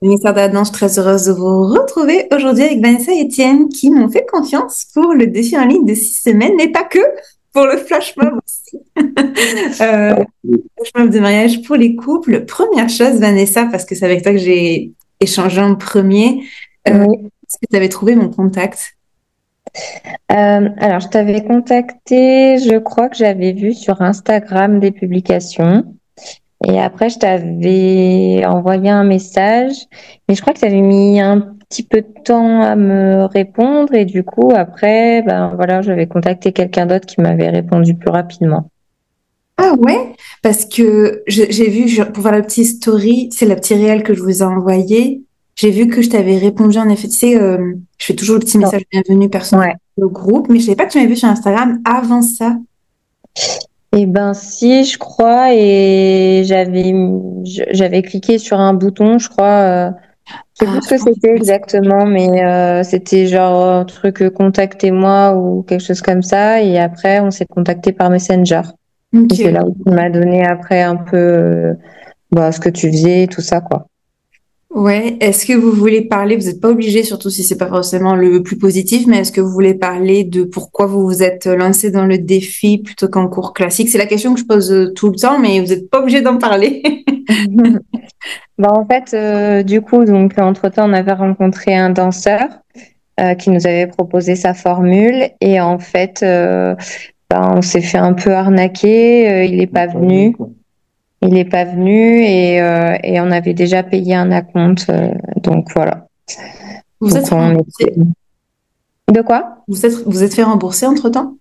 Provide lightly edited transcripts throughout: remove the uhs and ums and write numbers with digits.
Ministère de la Danse, très heureuse de vous retrouver aujourd'hui avec Vanessa et Étienne qui m'ont fait confiance pour le défi en ligne de 6 semaines, mais pas que, pour le flash mob aussi. Flash mob de mariage pour les couples. Première chose, Vanessa, parce que c'est avec toi que j'ai échangé en premier, Oui. est-ce que tu avais trouvé mon contact? Alors, je t'avais contacté, je crois que j'avais vu sur Instagram des publications. Et après, je t'avais envoyé un message. Mais je crois que tu avais mis un petit peu de temps à me répondre. Et du coup, après, ben voilà, j'avais contacté quelqu'un d'autre qui m'avait répondu plus rapidement. Ah ouais, parce que j'ai vu, pour voir la petite story, c'est la petite réel que je vous ai envoyé. J'ai vu que je t'avais répondu en effet, tu sais, je fais toujours le petit Non. message bienvenue personnalisé Ouais. au groupe, mais je savais pas que tu m'avais vu sur Instagram avant ça. Eh ben si, je crois, et j'avais cliqué sur un bouton, je crois. Je sais Ah, plus ce je que pense que c'était exactement, mais c'était genre un truc contactez-moi ou quelque chose comme ça. Et après, on s'est contacté par Messenger. Et c'est ok. là où tu m'as donné après un peu ce que tu faisais, tout ça, quoi. Ouais, est-ce que vous voulez parler, vous n'êtes pas obligé, surtout si c'est pas forcément le plus positif, mais est-ce que vous voulez parler de pourquoi vous vous êtes lancé dans le défi plutôt qu'en cours classique? C'est la question que je pose tout le temps, mais vous n'êtes pas obligé d'en parler. En fait, du coup, donc entre-temps, on avait rencontré un danseur qui nous avait proposé sa formule. Et en fait, on s'est fait un peu arnaquer. Il n'est pas venu. Il n'est pas venu et on avait déjà payé un acompte. Donc voilà. Vous êtes Donc on était... remboursé? De quoi? Vous êtes fait rembourser entre-temps?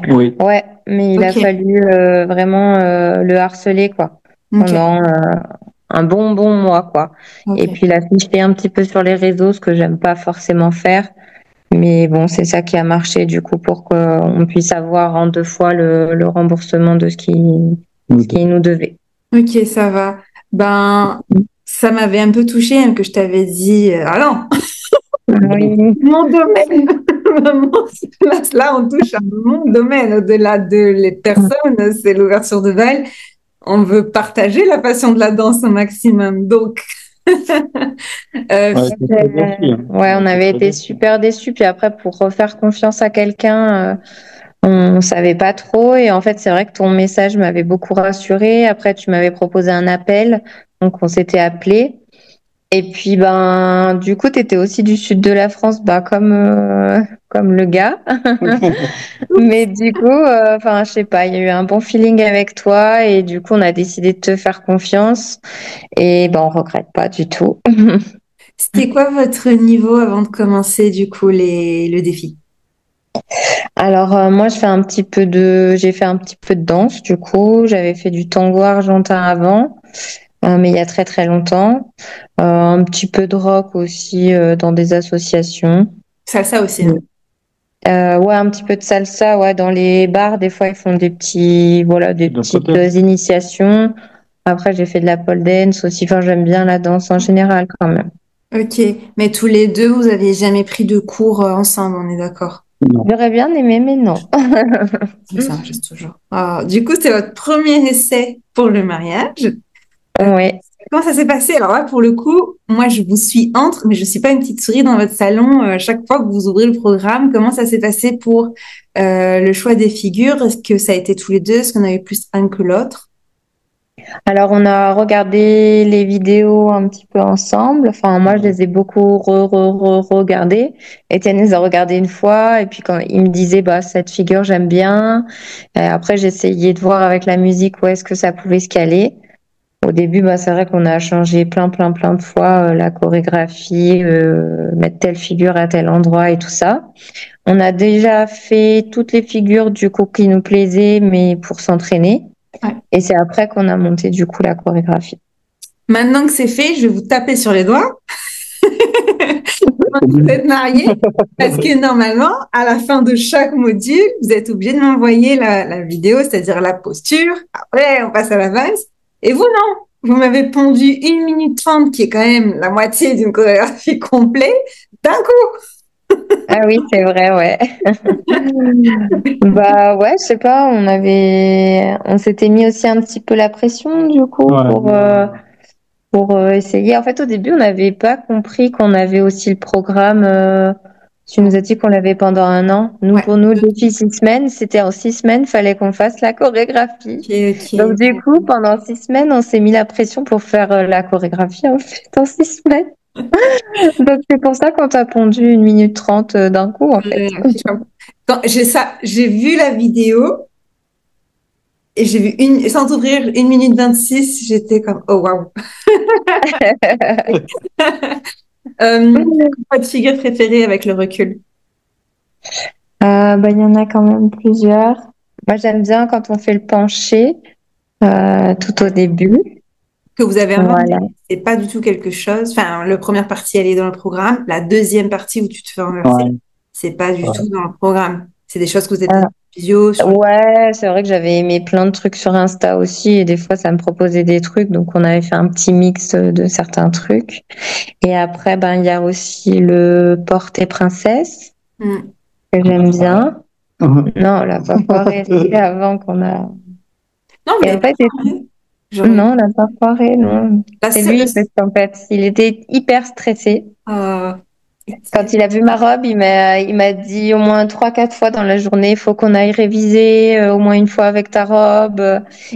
Oui. Ouais, mais il a Ok, fallu vraiment le harceler quoi ok, pendant un bon mois quoi. Et ok. puis il a fiché un petit peu sur les réseaux, ce que j'aime pas forcément faire. Mais bon, c'est ça qui a marché du coup pour qu'on puisse avoir en 2 fois le remboursement de ce qui nous devait. Ok, ça va. Ben, ça m'avait un peu touché hein, que je t'avais dit, ah non, Oui. mon domaine, vraiment, là, on touche à mon domaine, au-delà de les personnes, c'est l'ouverture de bal. On veut partager la passion de la danse au maximum. Donc, Ouais, c'est très déçu, hein. Ouais, on avait été super déçus. Puis après, pour refaire confiance à quelqu'un, on savait pas trop. Et en fait, c'est vrai que ton message m'avait beaucoup rassurée. Après, tu m'avais proposé un appel. Donc, on s'était appelé. Et puis, ben, du coup, tu étais aussi du sud de la France, bah, comme le gars. Mais du coup, enfin, je sais pas, il y a eu un bon feeling avec toi. Et du coup, on a décidé de te faire confiance. Et ben, on regrette pas du tout. c'était quoi votre niveau avant de commencer, du coup, le défi? Alors moi j'ai fait un petit peu de danse du coup, j'avais fait du tango argentin avant, mais il y a très très longtemps. Un petit peu de rock aussi dans des associations. Ça aussi, hein. Ouais, un petit peu de salsa, ouais, dans les bars des fois ils font des D'un petites côté. initiations. Après j'ai fait de la pole dance aussi, enfin j'aime bien la danse en général quand même. Ok, mais tous les deux, vous aviez jamais pris de cours ensemble, on est d'accord? Non. J'aurais bien aimé mais non. Ça marche toujours. Ah, du coup, c'est votre premier essai pour le mariage. Euh, Ouais. Comment ça s'est passé? Alors là, pour le coup, moi, je vous suis entre, mais je suis pas une petite souris dans votre salon. Chaque fois que vous ouvrez le programme, comment ça s'est passé pour le choix des figures? Est-ce que ça a été tous les deux? Est-ce qu'on avait plus un que l'autre? Alors, on a regardé les vidéos un petit peu ensemble. Enfin, moi, je les ai beaucoup regardées. Étienne les a regardées une fois. Et puis, quand il me disait, bah, cette figure, j'aime bien. Et après, j'essayais de voir avec la musique où est-ce que ça pouvait se caler. Au début, bah, c'est vrai qu'on a changé plein de fois la chorégraphie, mettre telle figure à tel endroit et tout ça. On a déjà fait toutes les figures du coup qui nous plaisaient, mais pour s'entraîner. Ouais. Et c'est après qu'on a monté du coup la chorégraphie. Maintenant que c'est fait, je vais vous taper sur les doigts. Vous êtes mariés parce que normalement, à la fin de chaque module, vous êtes obligé de m'envoyer la vidéo, c'est-à-dire la posture. Après, on passe à la valse. Et vous, non. Vous m'avez pondu 1 minute 30, qui est quand même la moitié d'une chorégraphie complète, d'un coup. Ah oui, c'est vrai, ouais. Bah ouais, je sais pas, on s'était mis aussi un petit peu la pression du coup Ouais. pour essayer. En fait, au début, on n'avait pas compris qu'on avait aussi le programme. Tu nous as dit qu'on l'avait pendant 1 an. Nous, Ouais. pour nous, le défi 6 semaines, c'était en 6 semaines, fallait qu'on fasse la chorégraphie. Ok, Donc, ok. du coup, pendant 6 semaines, on s'est mis la pression pour faire la chorégraphie, en fait, en 6 semaines. Donc, c'est pour ça qu'on t'a pondu 1 minute 30 d'un coup, en fait. Ok, je comprends. Quand j'ai vu la vidéo et j'ai vu sans ouvrir 1 minute 26, j'étais comme, oh waouh. Votre figure préférée avec le recul? Bah, il y en a quand même plusieurs. Moi, j'aime bien quand on fait le penché tout au début. Que vous avez inventé? Voilà. C'est pas du tout quelque chose. Enfin, la première partie, elle est dans le programme. La deuxième partie où tu te fais renverser, Ouais, c'est pas du tout ouais. dans le programme. C'est des choses que vous êtes Euh, en visio sur le... ouais, c'est vrai que j'avais aimé plein de trucs sur Insta aussi, et des fois, ça me proposait des trucs, donc on avait fait un petit mix de certains trucs. Et après, ben, il y a aussi le porté princesse, Hmm. que j'aime bien. Non, la pas foiré, c'était avant qu'on a... Non, vous Il l'avez avait pas pas été... fait. J'aurais... Non, on n'a pas foiré, non. La C'est seule... lui, parce qu'en fait, il était hyper stressé. Euh, Quand il a vu ma robe, il m'a dit au moins 3, 4 fois dans la journée, il faut qu'on aille réviser au moins une fois avec ta robe.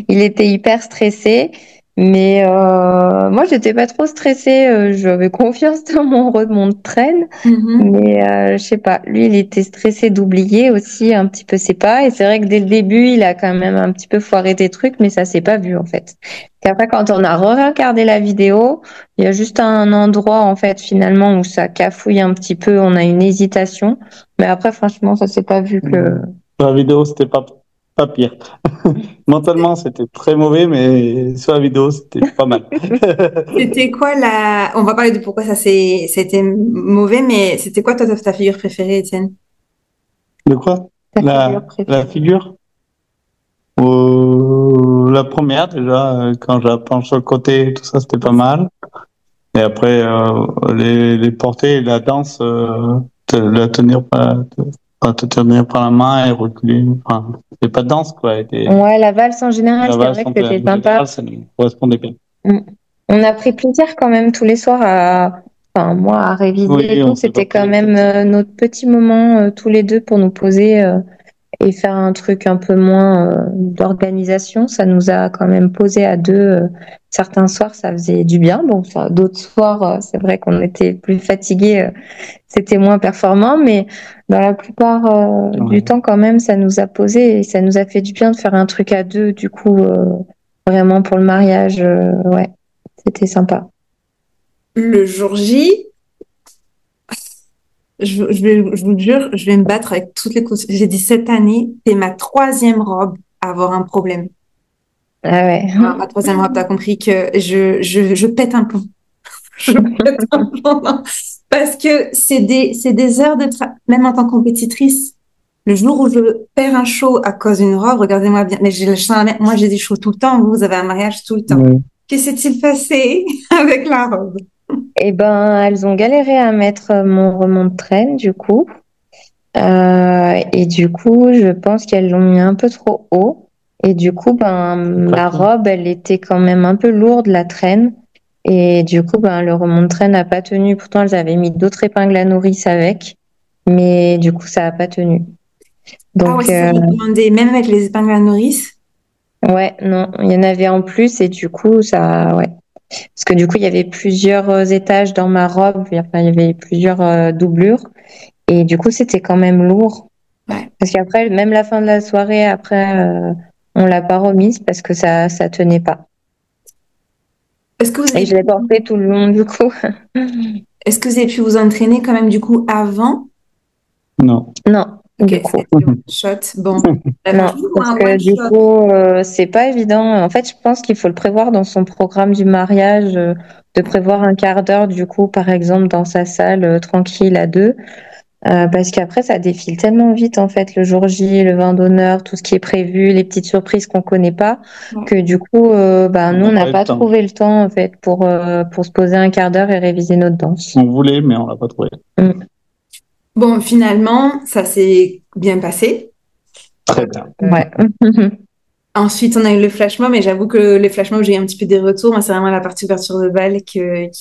Il était hyper stressé. Mais moi, j'étais pas trop stressée. J'avais confiance dans mon traîne. mhm, Mais je sais pas. Lui, il était stressé d'oublier aussi un petit peu ses pas. Et c'est vrai que dès le début, il a quand même un petit peu foiré des trucs, mais ça s'est pas vu en fait. Et après, quand on a regardé la vidéo, il y a juste un endroit, en fait, finalement, où ça cafouille un petit peu, on a une hésitation. Mais après, franchement, ça s'est pas vu que... La vidéo, c'était pas pire. Mentalement, c'était très mauvais, mais sur la vidéo, c'était pas mal. C'était quoi la... On va parler de pourquoi c'était mauvais, mais c'était quoi ta figure préférée, Étienne? De quoi? Ta figure La préférée. figure? La première, déjà, quand je la penche sur le côté, tout ça, c'était pas mal. Et après, les portées et la danse, la tenir te tenir par la main et reculer. Enfin, c'est pas de danse, quoi. Ouais, la valse en général, La c'est valse vrai que en c'était sympa. général, ça me correspondait bien. Mm. On a pris plaisir quand même tous les soirs enfin, moi, à réviser et Oui, tout. on s'est pas C'était pris quand la même tête. notre petit moment tous les deux pour nous poser et faire un truc un peu moins d'organisation. Ça nous a quand même posé à deux. Certains soirs, ça faisait du bien. Bon, ça, d'autres soirs, c'est vrai qu'on était plus fatigués, c'était moins performant, mais dans la plupart du Ouais. temps, quand même, ça nous a posé et ça nous a fait du bien de faire un truc à deux. Du coup, vraiment pour le mariage, ouais, c'était sympa. Le jour J, je vous le jure, je vais me battre avec toutes les causes. J'ai dit cette année, c'est ma troisième robe à avoir un problème. Ah ouais. Ma troisième robe, t'as compris que je pète un plomb. Je pète un plomb. Non. Parce que c'est des heures de travail, même en tant que compétitrice. Le jour où je perds un show à cause d'une robe, regardez-moi bien. Mais moi, j'ai des shows tout le temps. Vous avez un mariage tout le temps. Ouais. Que s'est-il passé avec la robe? Eh ben, elles ont galéré à mettre mon remonte-traîne, du coup. Et du coup, je pense qu'elles l'ont mis un peu trop haut. Et du coup, ben, la Craquant. robe, elle était quand même un peu lourde, la traîne. Et du coup, ben, le remonte-traîne n'a pas tenu. Pourtant, elles avaient mis d'autres épingles à nourrice avec. Mais du coup, ça n'a pas tenu. Ah ouais, Donc, c'est ça, je me demandais, même avec les épingles à nourrice. ouais, non, il y en avait en plus. Et du coup, ça, ouais. Parce que du coup, il y avait plusieurs étages dans ma robe. Enfin, il y avait plusieurs doublures. Et du coup, c'était quand même lourd. Ouais. Parce qu'après, même la fin de la soirée, après, on l'a pas remise parce que ça tenait pas. Est-ce que vous Et avez je l'ai portée tout le long, du coup. est-ce que vous avez pu vous entraîner quand même du coup avant? Non. Non, Ok, du coup. c'était one shot. Bon, bah, Non, franchement, pour parce un que one du shot. coup, c'est pas évident. En fait, je pense qu'il faut le prévoir dans son programme du mariage, de prévoir un quart d'heure, du coup, par exemple, dans sa salle, tranquille à deux. Parce qu'après, ça défile tellement vite, en fait, le jour J, le vin d'honneur, tout ce qui est prévu, les petites surprises qu'on connaît pas, Ouais. que du coup, bah, On nous, n'a on n'a pas eu le pas temps. trouvé le temps, en fait, pour se poser un quart d'heure et réviser notre danse. On voulait, mais on l'a pas trouvé. Mm. Bon, finalement, ça s'est bien passé. Très bien. Ouais. Ensuite, on a eu le flash mob, et j'avoue que les flash mobs, j'ai eu un petit peu des retours. Moi, c'est vraiment la partie ouverture de bal qui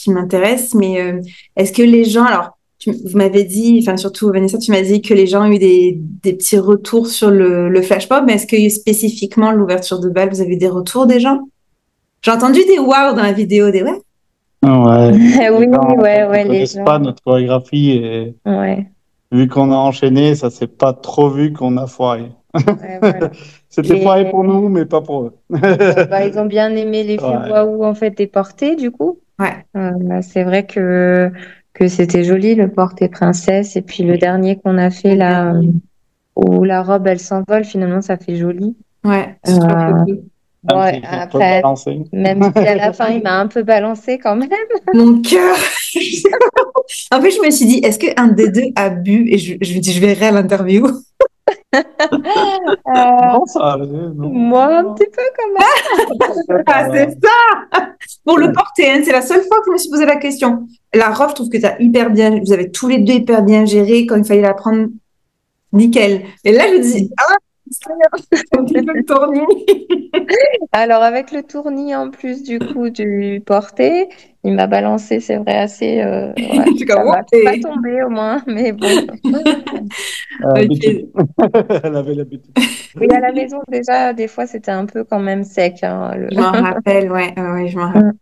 m'intéresse. Mais est-ce que les gens, alors, vous m'avez dit, enfin surtout Vanessa, tu m'as dit que les gens ont eu des petits retours sur le flash mob, mais est-ce que spécifiquement l'ouverture de bal, vous avez des retours des gens? J'ai entendu des wow dans la vidéo, des ouais. Ouais, Oui, les gens ouais, ne les connaissent pas gens. notre chorégraphie et Ouais, vu qu'on a enchaîné, ça s'est pas trop vu qu'on a foiré. ouais, voilà. C'était foiré Les... pour nous, mais pas pour eux. Ouais, bah, ils ont bien aimé l'effet Ouais. waouh en fait des portées du coup. Ouais. C'est vrai que c'était joli le porté princesse et puis le dernier qu'on a fait Le là dernier. où la robe elle s'envole finalement ça fait joli. Ouais, Euh, sur la photo. Même bon s'ils sont peu après balancés. même si à la fin il m'a un peu balancé quand même. Mon cœur! En fait, je me suis dit, est-ce qu'un des deux a bu? Et je me dis, je verrai à l'interview. Euh, Non, ça allait, moi un non. petit peu quand même. Ah, c'est ça! Pour le porter, hein, c'est la seule fois que je me suis posé la question. La robe, je trouve que t'as hyper bien, vous avez tous les deux hyper bien géré quand il fallait la prendre, nickel. Et là, je dis, ah, c'est un petit peu le tournis. Alors avec le tournis en plus du coup du porté, il m'a balancé c'est vrai assez ouais, Je suis comme, ça va. Je suis pas ouais. tombée au moins mais bon. Habitude. Ok. Elle avait l'habitude. Oui, à la maison, déjà, des fois, c'était un peu quand même sec, hein, Je m'en rappelle, ouais, ouais, je m'en rappelle. Mm.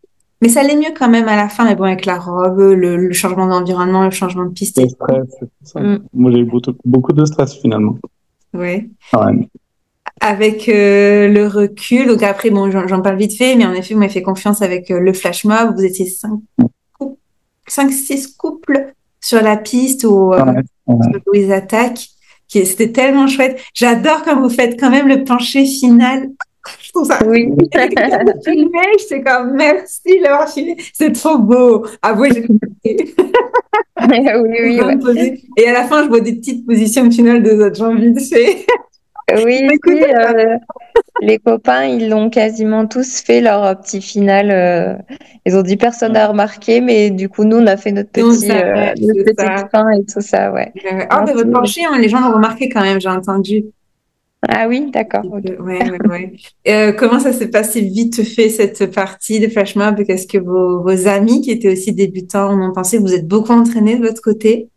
Mais ça allait mieux quand même à la fin, mais bon, avec la robe, le changement d'environnement, le changement de piste Le et tout. stress, c'est tout ça. Mm. Moi, j'ai eu beaucoup de stress finalement. Ouais. Ouais. Avec le recul, donc après, bon, j'en parle vite fait, mais en effet, vous m'avez fait confiance avec le flash mob. Vous étiez 6 couples sur la piste Ouais. Ouais. où ils attaquent. C'était tellement chouette. J'adore quand vous faites quand même le plancher final. Je trouve ça. Oui. Filmé, j'étais comme merci de l'avoir filmé. C'est trop beau. Ah oui, j'ai Oui, oui, ouais. et à la fin, je vois des petites positions finales des autres gens vite fait. Oui, si, Écoutez, les copains, ils l'ont quasiment tous fait leur petit final. Ils ont dit personne n'a remarqué, mais du coup, nous, on a fait donc ça, ouais, notre c'est petite ça. fin et tout ça, ouais. Ah, Non, ben votre plancher, hein, les gens l'ont remarqué quand même, j'ai entendu. Ah oui, d'accord, ok. Ouais, ouais, ouais. Comment ça s'est passé vite fait cette partie de flash mob? Qu'est-ce que vos amis qui étaient aussi débutants en ont pensé? Vous êtes beaucoup entraînés de votre côté?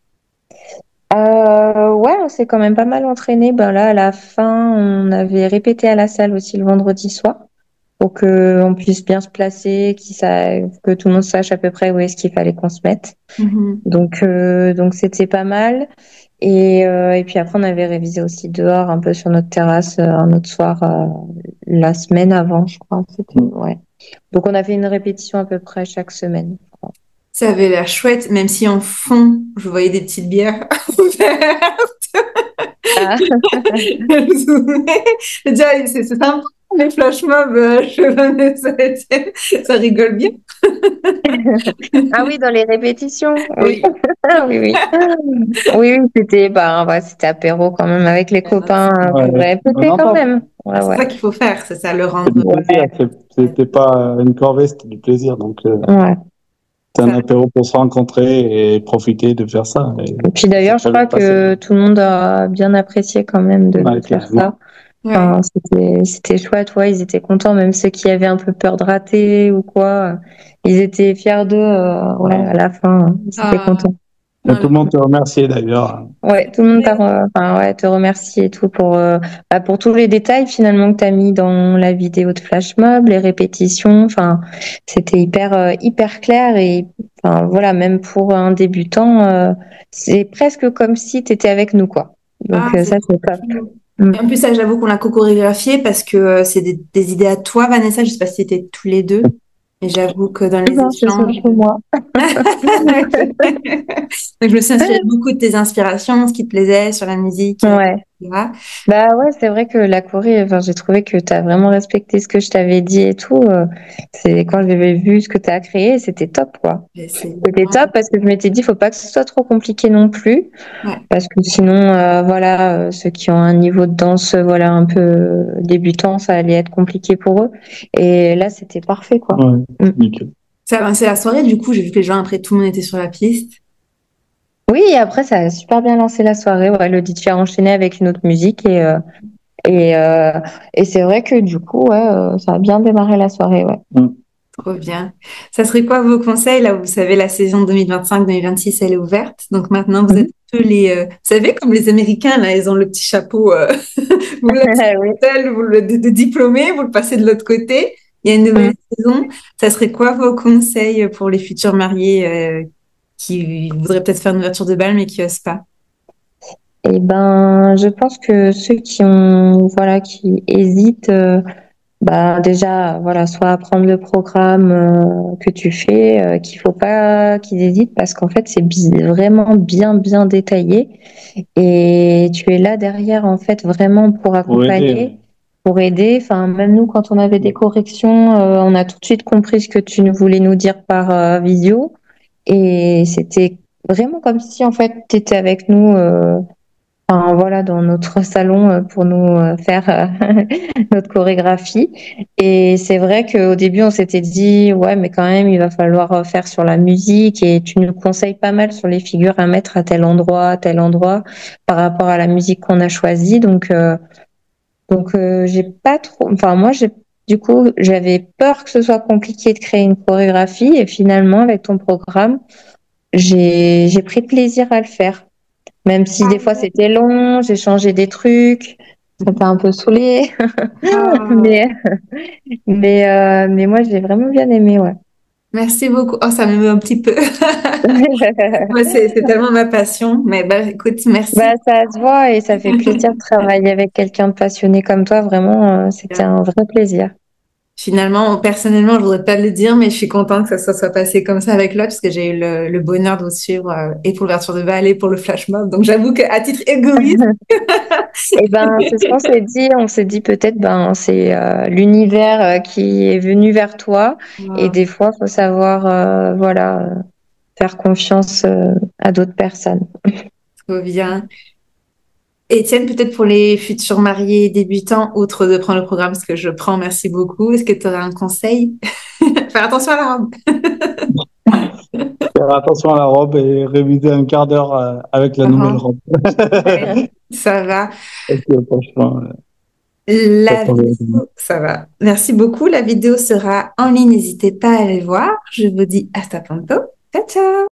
Ouais, on s'est quand même pas mal entraîné. Ben là, à la fin, on avait répété à la salle aussi le vendredi soir pour que on puisse bien se placer, que tout le monde sache à peu près où est-ce qu'il fallait qu'on se mette. Mhm. Donc c'était pas mal. Et puis après, on avait révisé aussi dehors, un peu sur notre terrasse, un autre soir, la semaine avant, je crois. Ouais. Donc on a fait une répétition à peu près chaque semaine. Ça avait l'air chouette, même si en fond, je voyais des petites bières ouvertes. Ah, Je me souvenais. Déjà, c'est sympa, les flash mobs, chez Vanessa Etienne. Ça rigole bien. ah oui, dans les répétitions, oui. Oui. Oui, oui. Oui, oui, c'était bah, ouais, c'était apéro quand même avec les copains pour Ouais. répéter Non, quand même. Ouais, C'est ouais. ça qu'il faut faire, c'est ça, le c'est rendre. du plaisir. C'était pas une corvée, c'était du plaisir. Donc, Ouais. c'est un Ça. apéro pour se rencontrer et profiter de faire ça. Et Et puis c'est d'ailleurs, je très bien crois passé. que tout le monde a bien apprécié quand même de Ouais, faire carrément. ça. Ouais. Enfin, c'était chouette, ouais, ils étaient contents, même ceux qui avaient un peu peur de rater ou quoi. Ils étaient fiers d'eux, ouais, Ouais. à la fin, ils étaient Ah, contents. Et non, tout le monde te remerciait d'ailleurs. Ouais, tout le monde enfin, ouais, te remercie et tout pour tous les détails finalement que tu as mis dans la vidéo de Flash Mob, les répétitions, enfin, c'était hyper clair et enfin, voilà, même pour un débutant, c'est presque comme si tu étais avec nous, quoi. Donc, c'est ça, c'est top. cool. Mm. Et en plus, ça, j'avoue qu'on l'a co-chorégraphié parce que c'est des idées à toi, Vanessa. Je sais pas si c'était tous les deux. Et j'avoue que dans les Non, c'est échanges. surtout moi. Donc, je me suis inspirée beaucoup de tes inspirations, ce qui te plaisait sur la musique, Ouais. etc. Bah ouais, c'est vrai que la Corée, enfin, j'ai trouvé que tu as vraiment respecté ce que je t'avais dit et tout. C'est quand j'avais vu ce que tu as créé, c'était top, quoi. Et c'est C'était top parce que je m'étais dit, faut pas que ce soit trop compliqué non plus, ouais. parce que sinon, voilà, ceux qui ont un niveau de danse, voilà, un peu débutant, ça allait être compliqué pour eux. Et là, c'était parfait, quoi. Ouais, Mm. nickel. Ça a lancé la soirée, du coup, j'ai vu que les gens, après, tout le monde était sur la piste. Oui, et après, ça a super bien lancé la soirée. Ouais, le DJ a enchaîné avec une autre musique Et c'est vrai que du coup, ouais, ça a bien démarré la soirée, ouais. Trop bien. Ça serait quoi vos conseils? Là, vous savez, la saison 2025-2026, elle est ouverte. Donc maintenant, vous êtes un peu vous savez, comme les Américains, là, ils ont le petit chapeau, vous le Oui. vous de diplômé, vous le passez de l'autre côté. Il y a une nouvelle saison. Ça serait quoi vos conseils pour les futurs mariés qui voudraient peut-être faire une ouverture de bal, mais qui osent pas? Et ben, je pense que ceux qui hésitent, bah déjà, voilà, soit apprendre le programme que tu fais, qu'il faut pas qu'ils hésitent parce qu'en fait, c'est vraiment bien détaillé et tu es là derrière en fait vraiment pour accompagner, pour aider. Enfin, même nous, quand on avait des corrections, on a tout de suite compris ce que tu voulais nous dire par visio et c'était vraiment comme si en fait tu étais avec nous. Enfin, voilà, dans notre salon pour nous faire notre chorégraphie. Et c'est vrai qu'au début, on s'était dit, ouais, mais quand même, il va falloir faire sur la musique et tu nous conseilles pas mal sur les figures à mettre à tel endroit, par rapport à la musique qu'on a choisie. Donc, j'ai pas trop, enfin, moi, du coup, j'avais peur que ce soit compliqué de créer une chorégraphie et finalement, avec ton programme, j'ai pris plaisir à le faire. Même si des fois c'était long, j'ai changé des trucs, ça t'a un peu saoulé, Ah, mais mais moi j'ai vraiment bien aimé, ouais. merci beaucoup. Oh, ça me met un petit peu. Moi, c'est tellement ma passion. Mais bah, écoute, Bah merci. ça se voit et ça fait plaisir de travailler avec quelqu'un de passionné comme toi. Vraiment, c'était un vrai plaisir. Finalement, personnellement, je voudrais pas le dire, mais je suis contente que ça soit passé comme ça avec l'autre, parce que j'ai eu le bonheur de vous suivre et pour l'ouverture de bal et pour le flash mob. Donc, j'avoue qu'à titre égoïste, Et ben c'est ce qu'on s'est dit. On s'est dit peut-être ben c'est l'univers qui est venu vers toi et des fois faut savoir voilà faire confiance à d'autres personnes. trop bien. Étienne, peut-être pour les futurs mariés débutants, outre de prendre le programme, ce que je prends, merci beaucoup. Est-ce que tu aurais un conseil? Faire attention à la robe. Faire attention à la robe et réviser un quart d'heure avec la nouvelle Laurent. robe. Ouais, ça va. Parce que franchement, La vidéo, ça va. Merci beaucoup. La vidéo sera en ligne. N'hésitez pas à aller voir. Je vous dis hasta pronto. Ciao, ciao.